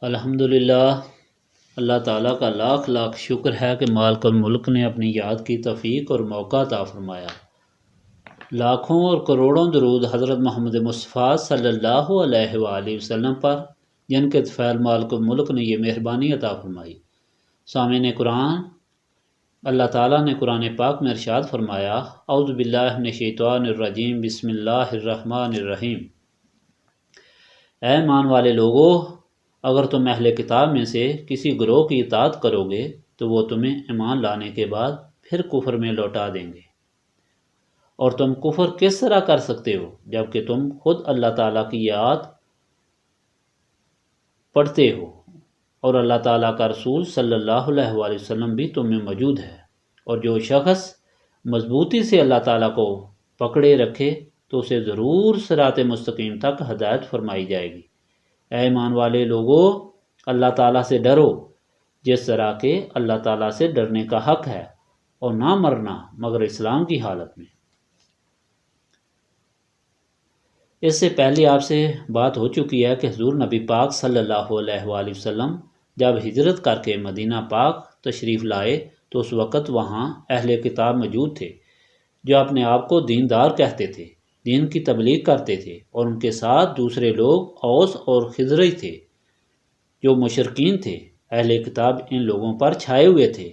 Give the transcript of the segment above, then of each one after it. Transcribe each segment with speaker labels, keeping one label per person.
Speaker 1: الحمدللہ، اللہ تعالیٰ کا لاکھ لاکھ شکر ہے کہ مالک الملک نے اپنی یاد کی توفیق اور موقع عطا فرمایا۔ لاکھوں اور کروڑوں درود حضرت محمد مصطفیٰ صلی اللہ علیہ وآلہ وسلم پر، جن کے طفیل مالک الملک نے یہ مہربانی عطا فرمائی۔ سامعین قرآن، اللہ تعالیٰ نے قرآن پاک میں ارشاد فرمایا، اعوذ باللہ من الشیطان الرجیم، بسم اللہ الرحمن الرحیم۔ اے ایمان والے لوگو، اگر تم اہل کتاب میں سے کسی گروہ کی اطاعت کرو گے تو وہ تمہیں ایمان لانے کے بعد پھر کفر میں لوٹا دیں گے، اور تم کفر کس طرح کر سکتے ہو جبکہ تم خود اللہ تعالیٰ کی یاد پڑھتے ہو اور اللہ تعالیٰ کا رسول صلی اللہ علیہ وآلہ وسلم بھی تم میں موجود ہے۔ اور جو شخص مضبوطی سے اللہ تعالیٰ کو پکڑے رکھے تو اسے ضرور صراط مستقیم تک ہدایت فرمائی جائے گی۔ اے ایمان والے لوگو، اللہ تعالیٰ سے ڈرو جس طرح کہ اللہ تعالیٰ سے ڈرنے کا حق ہے، اور نہ مرنا مگر اسلام کی حالت میں۔ اس سے پہلے آپ سے بات ہو چکی ہے کہ حضور نبی پاک صلی اللہ علیہ وآلہ وسلم جب ہجرت کر کے مدینہ پاک تشریف لائے تو اس وقت وہاں اہل کتاب موجود تھے جو اپنے آپ کو دیندار کہتے تھے، دین کی تبلیغ کرتے تھے، اور ان کے ساتھ دوسرے لوگ اوس اور خزرج تھے جو مشرکین تھے۔ اہل کتاب ان لوگوں پر چھائے ہوئے تھے،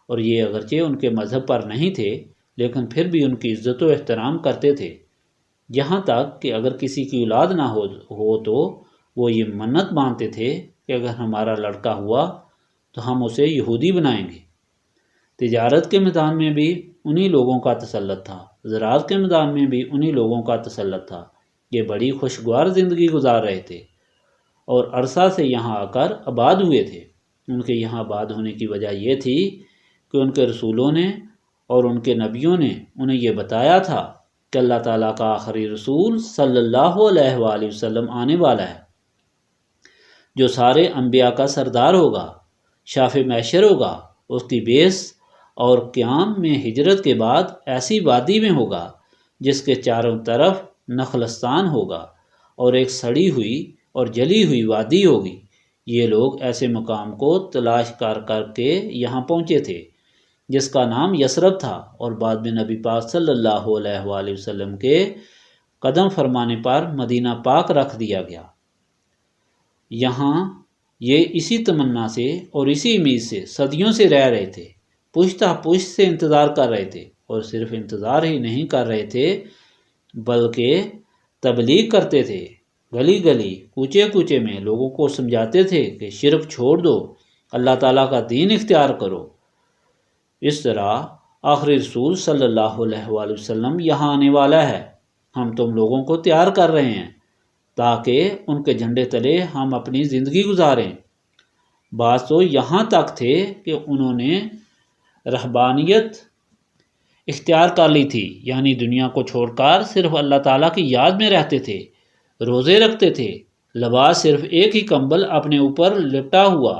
Speaker 1: اور یہ اگرچہ ان کے مذہب پر نہیں تھے لیکن پھر بھی ان کی عزت و احترام کرتے تھے، یہاں تک کہ اگر کسی کی اولاد نہ ہو تو وہ یہ منت مانتے تھے کہ اگر ہمارا لڑکا ہوا تو ہم اسے یہودی بنائیں گے۔ تجارت کے میدان میں بھی انہی لوگوں کا تسلط تھا، زراعت کے میدان میں بھی انہی لوگوں کا تسلط تھا۔ یہ بڑی خوشگوار زندگی گزار رہے تھے اور عرصہ سے یہاں آ کر آباد ہوئے تھے۔ ان کے یہاں آباد ہونے کی وجہ یہ تھی کہ ان کے رسولوں نے اور ان کے نبیوں نے انہیں یہ بتایا تھا کہ اللہ تعالیٰ کا آخری رسول صلی اللہ علیہ وآلہ وسلم آنے والا ہے، جو سارے انبیاء کا سردار ہوگا، شافع محشر ہوگا۔ اس کی بیس اور قیام میں ہجرت کے بعد ایسی وادی میں ہوگا جس کے چاروں طرف نخلستان ہوگا اور ایک سڑی ہوئی اور جلی ہوئی وادی ہوگی۔ یہ لوگ ایسے مقام کو تلاش کر کر کے یہاں پہنچے تھے جس کا نام یثرب تھا، اور بعد میں نبی پاک صلی اللہ علیہ وآلہ وسلم کے قدم فرمانے پر مدینہ پاک رکھ دیا گیا۔ یہاں یہ اسی تمنا سے اور اسی امید سے صدیوں سے رہ رہے تھے، پشتہ پشت سے انتظار کر رہے تھے، اور صرف انتظار ہی نہیں کر رہے تھے بلکہ تبلیغ کرتے تھے۔ گلی گلی کوچے کوچے میں لوگوں کو سمجھاتے تھے کہ شرک چھوڑ دو، اللہ تعالیٰ کا دین اختیار کرو۔ اس طرح آخری رسول صلی اللہ علیہ وآلہ وسلم یہاں آنے والا ہے، ہم تم لوگوں کو تیار کر رہے ہیں تاکہ ان کے جھنڈے تلے ہم اپنی زندگی گزاریں۔ بعض تو یہاں تک تھے کہ انہوں نے رہبانیت اختیار کر لی تھی، یعنی دنیا کو چھوڑ کر صرف اللہ تعالیٰ کی یاد میں رہتے تھے، روزے رکھتے تھے، لباس صرف ایک ہی کمبل اپنے اوپر لپٹا ہوا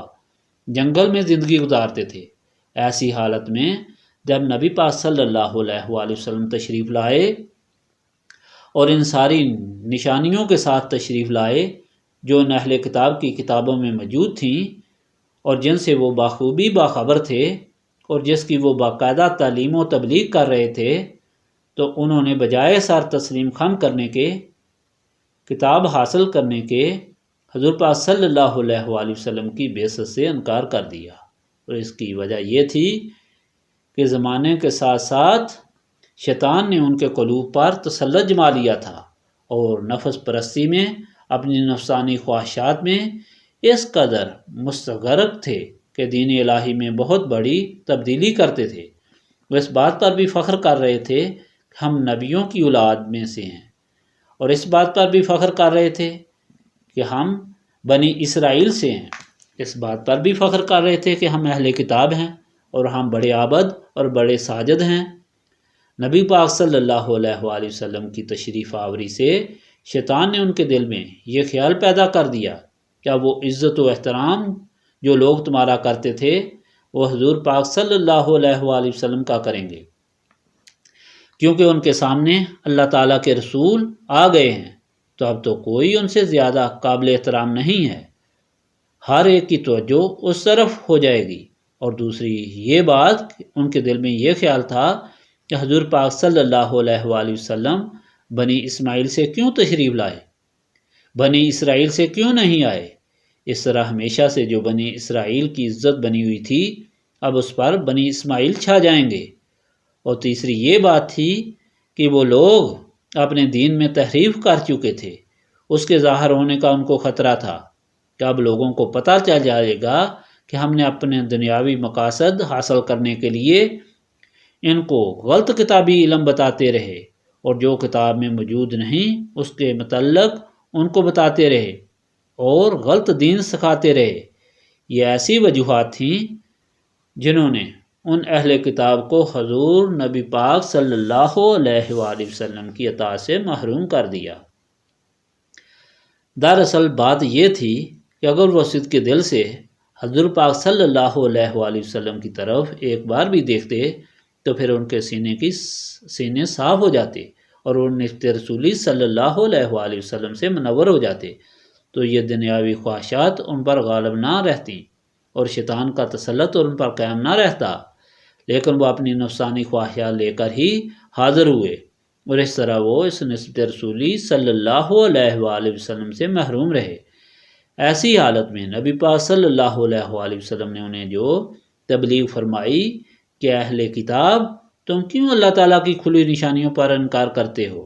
Speaker 1: جنگل میں زندگی گزارتے تھے۔ ایسی حالت میں جب نبی پاک صلی اللہ علیہ وآلہ وسلم تشریف لائے اور ان ساری نشانیوں کے ساتھ تشریف لائے جو ان اہل کتاب کی کتابوں میں موجود تھیں اور جن سے وہ بخوبی باخبر تھے اور جس کی وہ باقاعدہ تعلیم و تبلیغ کر رہے تھے، تو انہوں نے بجائے سر تسلیم خم کرنے کے، کتاب حاصل کرنے کے، حضور پاک صلی اللہ علیہ وآلہ وسلم کی بعثت سے انکار کر دیا۔ اور اس کی وجہ یہ تھی کہ زمانے کے ساتھ ساتھ شیطان نے ان کے قلوب پر تسلط جما لیا تھا، اور نفس پرستی میں، اپنی نفسانی خواہشات میں اس قدر مستغرق تھے کہ دین الہی میں بہت بڑی تبدیلی کرتے تھے۔ وہ اس بات پر بھی فخر کر رہے تھے کہ ہم نبیوں کی اولاد میں سے ہیں، اور اس بات پر بھی فخر کر رہے تھے کہ ہم بنی اسرائیل سے ہیں، اس بات پر بھی فخر کر رہے تھے کہ ہم اہل کتاب ہیں اور ہم بڑے عابد اور بڑے ساجد ہیں۔ نبی پاک صلی اللہ علیہ وآلہ وسلم کی تشریف آوری سے شیطان نے ان کے دل میں یہ خیال پیدا کر دیا کہ وہ عزت و احترام جو لوگ تمہارا کرتے تھے وہ حضور پاک صلی اللہ علیہ وآلہ وسلم کا کریں گے، کیونکہ ان کے سامنے اللہ تعالیٰ کے رسول آ گئے ہیں، تو اب تو کوئی ان سے زیادہ قابل احترام نہیں ہے۔ ہر ایک کی توجہ اس طرف ہو جائے گی۔ اور دوسری یہ بات کہ ان کے دل میں یہ خیال تھا کہ حضور پاک صلی اللہ علیہ وآلہ وسلم بنی اسماعیل سے کیوں تشریف لائے، بنی اسرائیل سے کیوں نہیں آئے۔ اس طرح ہمیشہ سے جو بنی اسرائیل کی عزت بنی ہوئی تھی اب اس پر بنی اسماعیل چھا جائیں گے۔ اور تیسری یہ بات تھی کہ وہ لوگ اپنے دین میں تحریف کر چکے تھے، اس کے ظاہر ہونے کا ان کو خطرہ تھا کہ اب لوگوں کو پتہ چل جائے گا کہ ہم نے اپنے دنیاوی مقاصد حاصل کرنے کے لیے ان کو غلط کتابی علم بتاتے رہے، اور جو کتاب میں موجود نہیں اس کے متعلق ان کو بتاتے رہے اور غلط دین سکھاتے رہے۔ یہ ایسی وجوہات تھیں جنہوں نے ان اہل کتاب کو حضور نبی پاک صلی اللہ علیہ وآلہ وسلم کی اطاعت سے محروم کر دیا۔ دراصل بات یہ تھی کہ اگر وہ صدق کے دل سے حضور پاک صلی اللہ علیہ وآلہ وسلم کی طرف ایک بار بھی دیکھتے تو پھر ان کے سینے صاف ہو جاتے اور وہ نسبت رسولی صلی اللہ علیہ وآلہ وسلم سے منور ہو جاتے، تو یہ دنیاوی خواہشات ان پر غالب نہ رہتی اور شیطان کا تسلط ان پر قائم نہ رہتا، لیکن وہ اپنی نفسانی خواہشات لے کر ہی حاضر ہوئے، اور اس طرح وہ اس نسبت رسولی صلی اللہ علیہ وآلہ وسلم سے محروم رہے۔ ایسی حالت میں نبی پاک صلی اللہ علیہ وآلہ وسلم نے انہیں جو تبلیغ فرمائی کہ اہل کتاب تم کیوں اللہ تعالیٰ کی کھلی نشانیوں پر انکار کرتے ہو،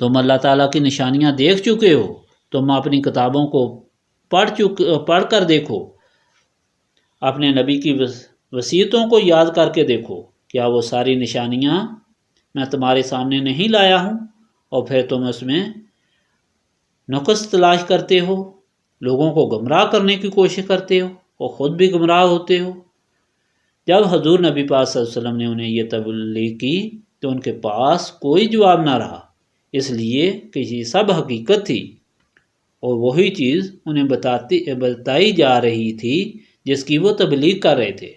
Speaker 1: تم اللہ تعالیٰ کی نشانیاں دیکھ چکے ہو، تم اپنی کتابوں کو پڑھ کر دیکھو، اپنے نبی کی وصیتوں کو یاد کر کے دیکھو، کیا وہ ساری نشانیاں میں تمہارے سامنے نہیں لایا ہوں؟ اور پھر تم اس میں نقص تلاش کرتے ہو، لوگوں کو گمراہ کرنے کی کوشش کرتے ہو اور خود بھی گمراہ ہوتے ہو۔ جب حضور نبی پاک صلی اللہ علیہ وسلم نے انہیں یہ تبلیغ کی تو ان کے پاس کوئی جواب نہ رہا، اس لیے کہ یہ سب حقیقت تھی اور وہی چیز انہیں بتائی جا رہی تھی جس کی وہ تبلیغ کر رہے تھے۔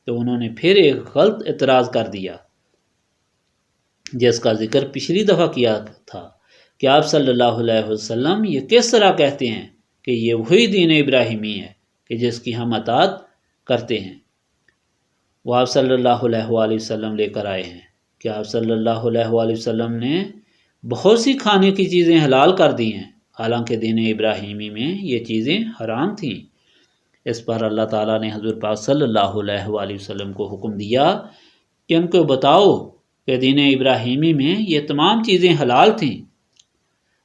Speaker 1: تو انہوں نے پھر ایک غلط اعتراض کر دیا جس کا ذکر پچھلی دفعہ کیا تھا کہ آپ صلی اللہ علیہ وسلم یہ کس طرح کہتے ہیں کہ یہ وہی دین ابراہیمی ہے کہ جس کی ہم اطاعت کرتے ہیں، وہ آپ صلی اللہ علیہ وآلہ وسلم لے کر آئے ہیں کہ آپ صلی اللہ علیہ وآلہ وسلم نے بہت سی کھانے کی چیزیں حلال کر دی ہیں، حالانکہ دین ابراہیمی میں یہ چیزیں حرام تھیں۔ اس پر اللہ تعالیٰ نے حضور پاک صلی اللہ علیہ وآلہ وسلم کو حکم دیا کہ ان کو بتاؤ کہ دین ابراہیمی میں یہ تمام چیزیں حلال تھیں،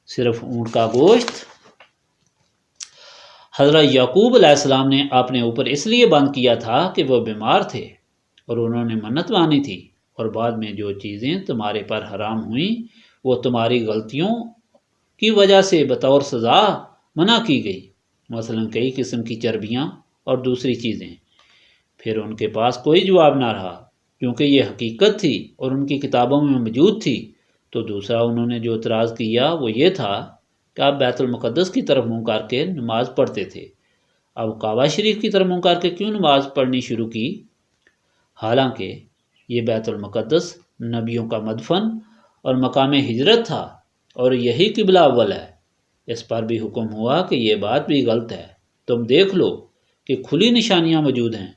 Speaker 1: صرف اونٹ کا گوشت حضرت یعقوب علیہ السلام نے اپنے اوپر اس لیے بند کیا تھا کہ وہ بیمار تھے اور انہوں نے منت مانی تھی، اور بعد میں جو چیزیں تمہارے پر حرام ہوئیں وہ تمہاری غلطیوں کی وجہ سے بطور سزا منع کی گئی، مثلا کئی قسم کی چربیاں اور دوسری چیزیں۔ پھر ان کے پاس کوئی جواب نہ رہا کیونکہ یہ حقیقت تھی اور ان کی کتابوں میں موجود تھی۔ تو دوسرا انہوں نے جو اعتراض کیا وہ یہ تھا کہ آپ بیت المقدس کی طرف منہ کر کے نماز پڑھتے تھے، اب کعبہ شریف کی طرف منہ کر کے کیوں نماز پڑھنی شروع کی؟ حالانکہ یہ بیت المقدس نبیوں کا مدفن اور مقام ہجرت تھا اور یہی قبلہ اول ہے۔ اس پر بھی حکم ہوا کہ یہ بات بھی غلط ہے، تم دیکھ لو کہ کھلی نشانیاں موجود ہیں۔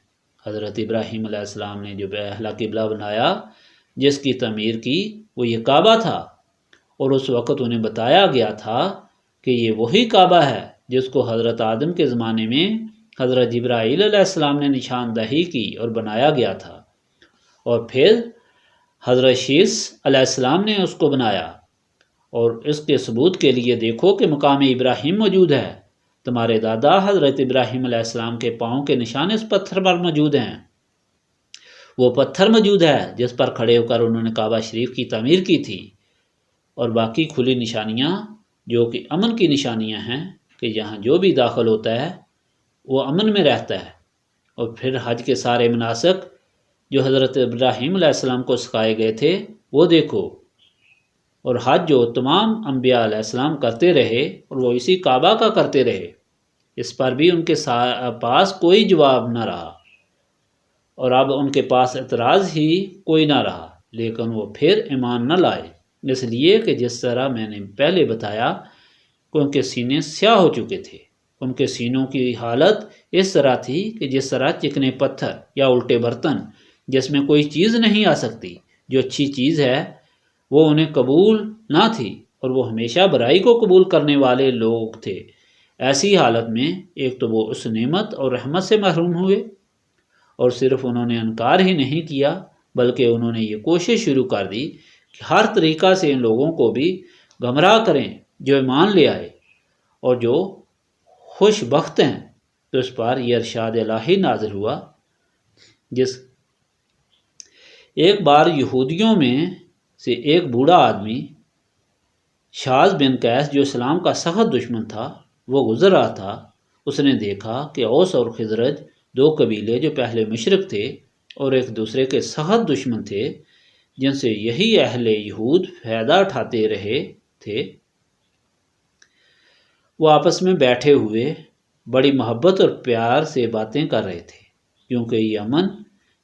Speaker 1: حضرت ابراہیم علیہ السلام نے جو پہلا قبلہ بنایا جس کی تعمیر کی وہ یہ کعبہ تھا، اور اس وقت انہیں بتایا گیا تھا کہ یہ وہی کعبہ ہے جس کو حضرت آدم کے زمانے میں حضرت جبرائیل علیہ السلام نے نشاندہی کی اور بنایا گیا تھا، اور پھر حضرت شیس علیہ السلام نے اس کو بنایا، اور اس کے ثبوت کے لیے دیکھو کہ مقام ابراہیم موجود ہے، تمہارے دادا حضرت ابراہیم علیہ السلام کے پاؤں کے نشان اس پتھر پر موجود ہیں، وہ پتھر موجود ہے جس پر کھڑے ہو کر انہوں نے کعبہ شریف کی تعمیر کی تھی، اور باقی کھلی نشانیاں جو کہ امن کی نشانیاں ہیں کہ یہاں جو بھی داخل ہوتا ہے وہ امن میں رہتا ہے۔ اور پھر حج کے سارے مناسک جو حضرت ابراہیم علیہ السلام کو سکھائے گئے تھے وہ دیکھو، اور حج جو تمام انبیاء علیہ السلام کرتے رہے اور وہ اسی کعبہ کا کرتے رہے، اس پر بھی ان کے پاس کوئی جواب نہ رہا، اور اب ان کے پاس اعتراض ہی کوئی نہ رہا، لیکن وہ پھر ایمان نہ لائے، اس لیے کہ جس طرح میں نے پہلے بتایا کہ ان کے سینے سیاہ ہو چکے تھے۔ ان کے سینوں کی حالت اس طرح تھی کہ جس طرح چکنے پتھر یا الٹے برتن جس میں کوئی چیز نہیں آ سکتی، جو اچھی چیز ہے وہ انہیں قبول نہ تھی اور وہ ہمیشہ برائی کو قبول کرنے والے لوگ تھے۔ ایسی حالت میں ایک تو وہ اس نعمت اور رحمت سے محروم ہوئے، اور صرف انہوں نے انکار ہی نہیں کیا بلکہ انہوں نے یہ کوشش شروع کر دی کہ ہر طریقہ سے ان لوگوں کو بھی گمراہ کریں جو ایمان لے آئے اور جو خوش بخت ہیں۔ تو اس پر یہ ارشاد الہی نازل ہوا، جس ایک بار یہودیوں میں سے ایک بوڑھا آدمی شاذ بن قیس جو اسلام کا سخت دشمن تھا وہ گزر رہا تھا۔ اس نے دیکھا کہ اوس اور خزرج دو قبیلے جو پہلے مشرک تھے اور ایک دوسرے کے سخت دشمن تھے، جن سے یہی اہل یہود فائدہ اٹھاتے رہے تھے، وہ آپس میں بیٹھے ہوئے بڑی محبت اور پیار سے باتیں کر رہے تھے، کیونکہ یہ امن،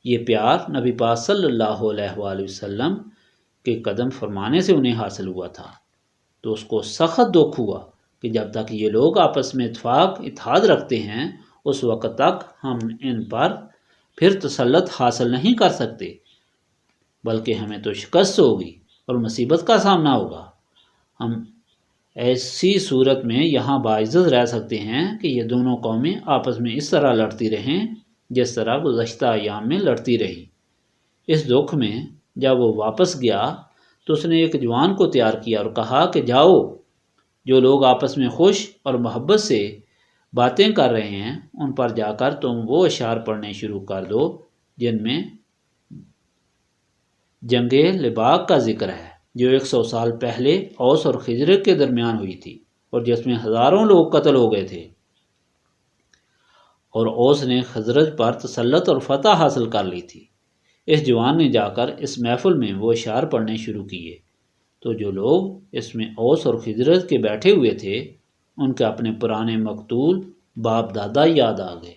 Speaker 1: یہ پیار نبی پاک صلی اللہ علیہ وآلہ وسلم کے قدم فرمانے سے انہیں حاصل ہوا تھا۔ تو اس کو سخت دکھ ہوا کہ جب تک یہ لوگ آپس میں اتفاق اتحاد رکھتے ہیں اس وقت تک ہم ان پر پھر تسلط حاصل نہیں کر سکتے، بلکہ ہمیں تو شکست ہوگی اور مصیبت کا سامنا ہوگا۔ ہم ایسی صورت میں یہاں باعزت رہ سکتے ہیں کہ یہ دونوں قومیں آپس میں اس طرح لڑتی رہیں جس طرح گزشتہ ایام میں لڑتی رہی۔ اس دکھ میں جب وہ واپس گیا تو اس نے ایک جوان کو تیار کیا اور کہا کہ جاؤ، جو لوگ آپس میں خوش اور محبت سے باتیں کر رہے ہیں ان پر جا کر تم وہ اشعار پڑھنے شروع کر دو جن میں جنگ لباق کا ذکر ہے، جو 100 سال پہلے اوس اور خزرج کے درمیان ہوئی تھی اور جس میں ہزاروں لوگ قتل ہو گئے تھے، اور اوس نے خزرج پر تسلط اور فتح حاصل کر لی تھی۔ اس جوان نے جا کر اس محفل میں وہ اشعار پڑھنے شروع کیے، تو جو لوگ اس میں اوس اور خزرج کے بیٹھے ہوئے تھے ان کے اپنے پرانے مقتول باپ دادا یاد آ گئے،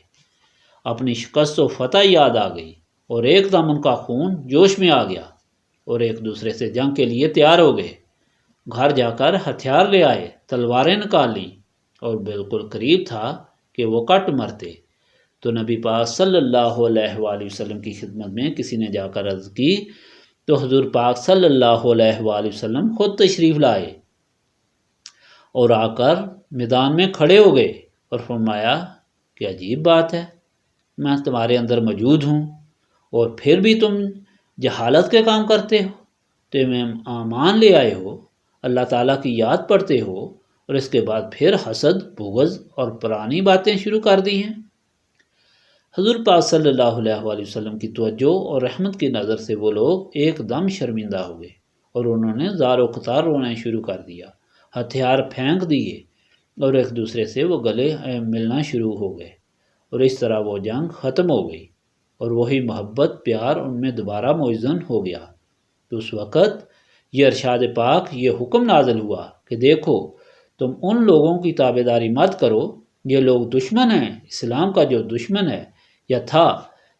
Speaker 1: اپنی شکست و فتح یاد آ گئی، اور ایک دم ان کا خون جوش میں آ گیا اور ایک دوسرے سے جنگ کے لیے تیار ہو گئے۔ گھر جا کر ہتھیار لے آئے، تلواریں نکال لیں، اور بالکل قریب تھا کہ وہ کٹ مرتے۔ تو نبی پاک صلی اللہ علیہ وآلہ وسلم کی خدمت میں کسی نے جا کر عرض کی تو حضور پاک صلی اللہ علیہ وآلہ وسلم خود تشریف لائے اور آ کر میدان میں کھڑے ہو گئے اور فرمایا کہ عجیب بات ہے، میں تمہارے اندر موجود ہوں اور پھر بھی تم جہالت کے کام کرتے ہو، تم ایمان لے آئے ہو، اللہ تعالیٰ کی یاد پڑھتے ہو، اور اس کے بعد پھر حسد، بغض اور پرانی باتیں شروع کر دی ہیں۔ حضور پاک صلی اللہ علیہ وآلہ وسلم کی توجہ اور رحمت کی نظر سے وہ لوگ ایک دم شرمندہ ہو گئے اور انہوں نے زار و قطار رونا شروع کر دیا، ہتھیار پھینک دیے اور ایک دوسرے سے وہ گلے ملنا شروع ہو گئے، اور اس طرح وہ جنگ ختم ہو گئی اور وہی محبت پیار ان میں دوبارہ موزن ہو گیا۔ تو اس وقت یہ ارشاد پاک، یہ حکم نازل ہوا کہ دیکھو تم ان لوگوں کی تابع داری مت کرو، یہ لوگ دشمن ہیں، اسلام کا جو دشمن ہے یا تھا،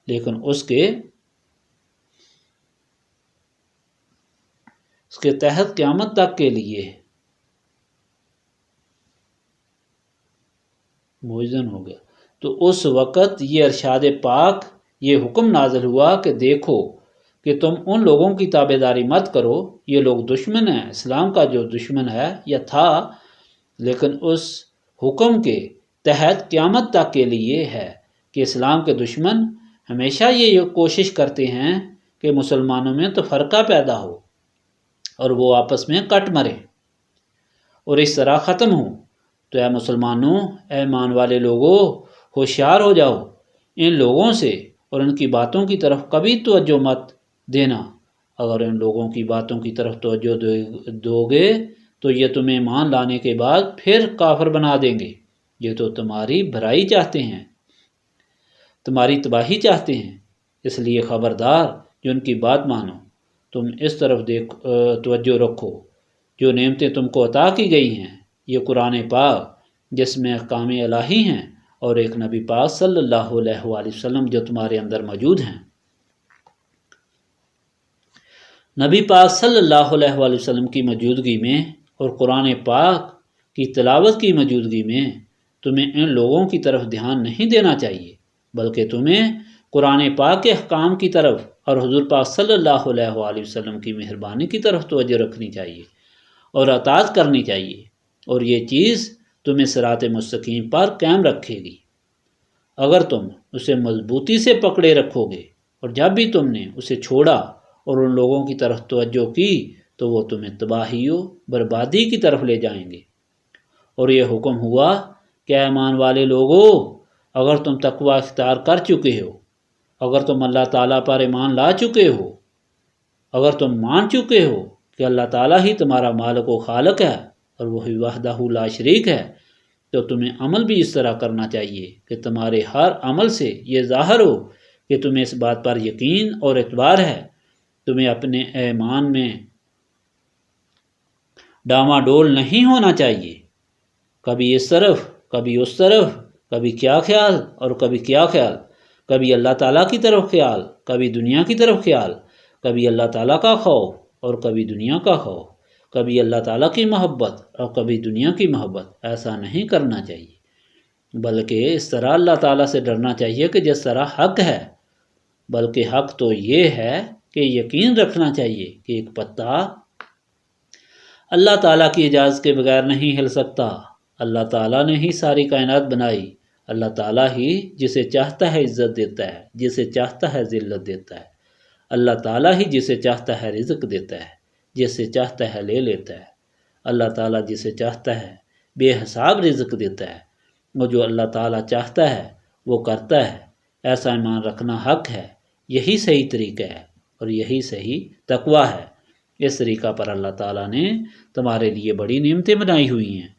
Speaker 1: لیکن اس کے تحت قیامت تک کے لیے موزن ہو گیا۔ تو اس وقت یہ ارشاد پاک، یہ حکم نازل ہوا کہ دیکھو کہ تم ان لوگوں کی تابع داری مت کرو، یہ لوگ دشمن ہیں، اسلام کا جو دشمن ہے یا تھا، لیکن اس حکم کے تحت قیامت تک کے لیے ہے کہ اسلام کے دشمن ہمیشہ یہ کوشش کرتے ہیں کہ مسلمانوں میں تفرقہ پیدا ہو اور وہ آپس میں کٹ مرے اور اس طرح ختم ہوں۔ تو اے مسلمانوں، اے ایمان والے لوگوں، ہوشیار ہو جاؤ ان لوگوں سے اور ان کی باتوں کی طرف کبھی توجہ مت دینا۔ اگر ان لوگوں کی باتوں کی طرف توجہ دو گے تو یہ تمہیں ایمان لانے کے بعد پھر کافر بنا دیں گے، یہ تو تمہاری بھلائی چاہتے ہیں، تمہاری تباہی چاہتے ہیں، اس لیے خبردار جو ان کی بات مانو، تم اس طرف توجہ رکھو جو نعمتیں تم کو عطا کی گئی ہیں، یہ قرآن پاک جس میں احکام الہی ہیں، اور ایک نبی پاک صلی اللہ علیہ وآلہ وسلم جو تمہارے اندر موجود ہیں۔ نبی پاک صلی اللہ علیہ وآلہ وسلم کی موجودگی میں اور قرآن پاک کی تلاوت کی موجودگی میں تمہیں ان لوگوں کی طرف دھیان نہیں دینا چاہیے، بلکہ تمہیں قرآن پاک کے احکام کی طرف اور حضور پاک صلی اللہ علیہ وآلہ وسلم کی مہربانی کی طرف توجہ رکھنی چاہیے اور اطاعت کرنی چاہیے، اور یہ چیز تمہیں صراط مستقیم پر قائم رکھے گی اگر تم اسے مضبوطی سے پکڑے رکھو گے، اور جب بھی تم نے اسے چھوڑا اور ان لوگوں کی طرف توجہ کی تو وہ تمہیں تباہی و بربادی کی طرف لے جائیں گے۔ اور یہ حکم ہوا کہ ایمان والے لوگوں، اگر تم تقوی اختیار کر چکے ہو، اگر تم اللہ تعالیٰ پر ایمان لا چکے ہو، اگر تم مان چکے ہو کہ اللہ تعالیٰ ہی تمہارا مالک و خالق ہے اور وہی وحدہ لا شریک ہے، تو تمہیں عمل بھی اس طرح کرنا چاہیے کہ تمہارے ہر عمل سے یہ ظاہر ہو کہ تمہیں اس بات پر یقین اور اعتبار ہے۔ تمہیں اپنے ایمان میں ڈاواڈول نہیں ہونا چاہیے، کبھی اس طرف کبھی اس طرف، کبھی کیا خیال اور کبھی کیا خیال، کبھی اللہ تعالیٰ کی طرف خیال، کبھی دنیا کی طرف خیال، کبھی اللہ تعالیٰ کا خوف اور کبھی دنیا کا خوف، کبھی اللہ تعالیٰ کی محبت اور کبھی دنیا کی محبت۔ ایسا نہیں کرنا چاہیے، بلکہ اس طرح اللہ تعالیٰ سے ڈرنا چاہیے کہ جس طرح حق ہے، بلکہ حق تو یہ ہے کہ یقین رکھنا چاہیے کہ ایک پتا اللہ تعالیٰ کی اجازت کے بغیر نہیں ہل سکتا۔ اللہ تعالیٰ نے ہی ساری کائنات بنائی، اللہ تعالیٰ ہی جسے چاہتا ہے عزت دیتا ہے، جسے چاہتا ہے ذلت دیتا ہے، اللہ تعالیٰ ہی جسے چاہتا ہے رزق دیتا ہے، جسے چاہتا ہے لے لیتا ہے، اللہ تعالیٰ جسے چاہتا ہے بے حساب رزق دیتا ہے، وہ جو اللہ تعالیٰ چاہتا ہے وہ کرتا ہے۔ ایسا ایمان رکھنا حق ہے، یہی صحیح طریقہ ہے اور یہی صحیح تقوی ہے۔ اس طریقہ پر اللہ تعالیٰ نے تمہارے لیے بڑی نعمتیں بنائی ہوئی ہیں،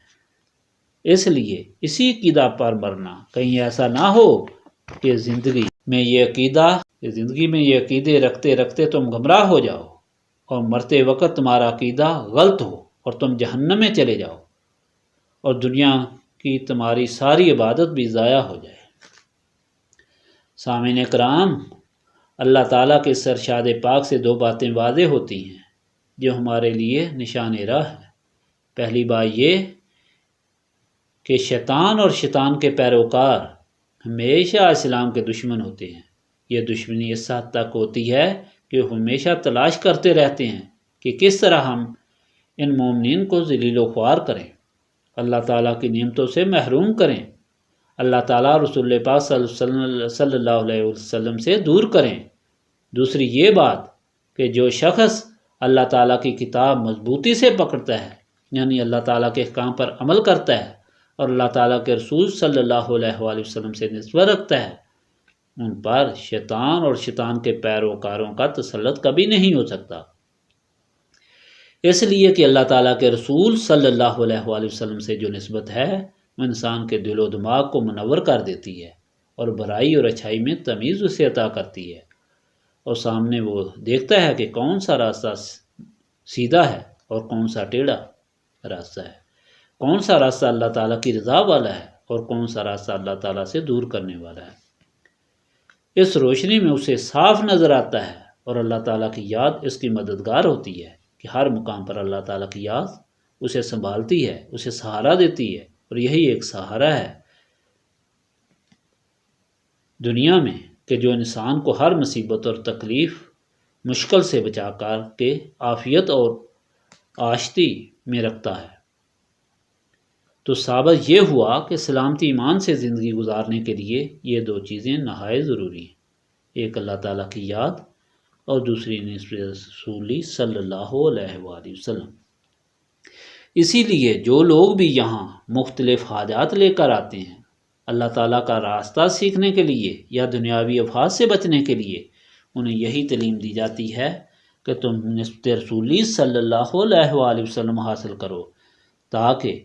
Speaker 1: اس لیے اسی عقیدہ پر مرنا، کہیں ایسا نہ ہو کہ زندگی میں یہ عقیدے رکھتے رکھتے تم گمراہ ہو جاؤ اور مرتے وقت تمہارا عقیدہ غلط ہو اور تم جہنم میں چلے جاؤ اور دنیا کی تمہاری ساری عبادت بھی ضائع ہو جائے۔ سامعین کرام، اللہ تعالیٰ کے اس ارشاد پاک سے دو باتیں واضح ہوتی ہیں جو ہمارے لیے نشان راہ ہے۔ پہلی بات یہ کہ شیطان اور شیطان کے پیروکار ہمیشہ اسلام کے دشمن ہوتے ہیں۔ یہ دشمنی اس حد تک ہوتی ہے کہ وہ ہمیشہ تلاش کرتے رہتے ہیں کہ کس طرح ہم ان مومنین کو ذلیل و خوار کریں، اللہ تعالیٰ کی نعمتوں سے محروم کریں، اللہ تعالیٰ رسول پاک صلی اللہ علیہ وسلم سے دور کریں۔ دوسری یہ بات کہ جو شخص اللہ تعالیٰ کی کتاب مضبوطی سے پکڑتا ہے، یعنی اللہ تعالیٰ کے احکام پر عمل کرتا ہے اور اللہ تعالیٰ کے رسول صلی اللہ علیہ وآلہ وسلم سے نسبت رکھتا ہے، ان پر شیطان اور شیطان کے پیروکاروں کا تسلط کبھی نہیں ہو سکتا، اس لیے کہ اللہ تعالیٰ کے رسول صلی اللہ علیہ وآلہ وسلم سے جو نسبت ہے وہ انسان کے دل و دماغ کو منور کر دیتی ہے اور برائی اور اچھائی میں تمیز اسے عطا کرتی ہے، اور سامنے وہ دیکھتا ہے کہ کون سا راستہ سیدھا ہے اور کون سا ٹیڑھا راستہ ہے، کون سا راستہ اللہ تعالیٰ کی رضا والا ہے اور کون سا راستہ اللہ تعالیٰ سے دور کرنے والا ہے۔ اس روشنی میں اسے صاف نظر آتا ہے اور اللہ تعالیٰ کی یاد اس کی مددگار ہوتی ہے کہ ہر مقام پر اللہ تعالیٰ کی یاد اسے سنبھالتی ہے، اسے سہارا دیتی ہے، اور یہی ایک سہارا ہے دنیا میں کہ جو انسان کو ہر مصیبت اور تکلیف مشکل سے بچا کر کے عافیت اور آشتی میں رکھتا ہے۔ تو ثابت یہ ہوا کہ سلامتی ایمان سے زندگی گزارنے کے لیے یہ دو چیزیں نہایت ضروری ہیں، ایک اللہ تعالیٰ کی یاد اور دوسری نسبت رسولی صلی اللہ علیہ وآلہ وسلم۔ اسی لیے جو لوگ بھی یہاں مختلف حاجات لے کر آتے ہیں اللہ تعالیٰ کا راستہ سیکھنے کے لیے یا دنیاوی افات سے بچنے کے لیے، انہیں یہی تعلیم دی جاتی ہے کہ تم نسبت رسولی صلی اللہ علیہ وآلہ وسلم حاصل کرو تاکہ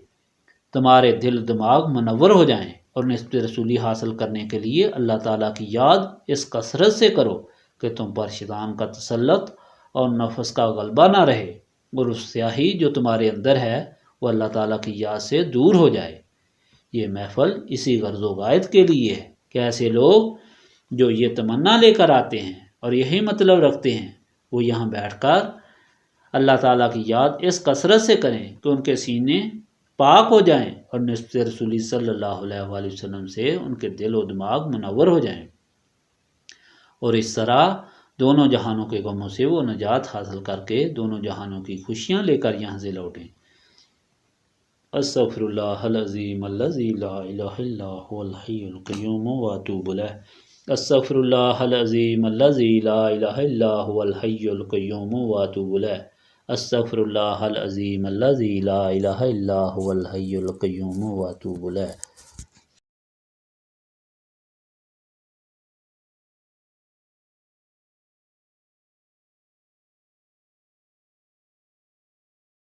Speaker 1: تمہارے دل دماغ منور ہو جائیں، اور نسبت رسولی حاصل کرنے کے لیے اللہ تعالیٰ کی یاد اس کثرت سے کرو کہ تم پر شیطان کا تسلط اور نفس کا غلبہ نہ رہے، اور اس سیاہی جو تمہارے اندر ہے وہ اللہ تعالیٰ کی یاد سے دور ہو جائے۔ یہ محفل اسی غرض و غائد کے لیے ہے کہ ایسے لوگ جو یہ تمنا لے کر آتے ہیں اور یہی مطلب رکھتے ہیں، وہ یہاں بیٹھ کر اللہ تعالیٰ کی یاد اس کثرت سے کریں کہ ان کے سینے پاک ہو جائیں اور نسبت رسولی صلی اللہ علیہ وآلہ وسلم سے ان کے دل و دماغ منور ہو جائیں، اور اس طرح دونوں جہانوں کے غموں سے وہ نجات حاصل کر کے دونوں جہانوں کی خوشیاں لے کر یہاں سے لوٹیں۔ استغفر اللہ العظیم الذی لا الہ الا هو الحی القیوم واتوب الیہ۔ استغفر اللہ العظیم الذی لا الہ الا هو الحی القیوم واتوب الیہ۔ استغفر اللہ العظیم الذی لا الہ الا هو الحی القیوم واتوب الیہ۔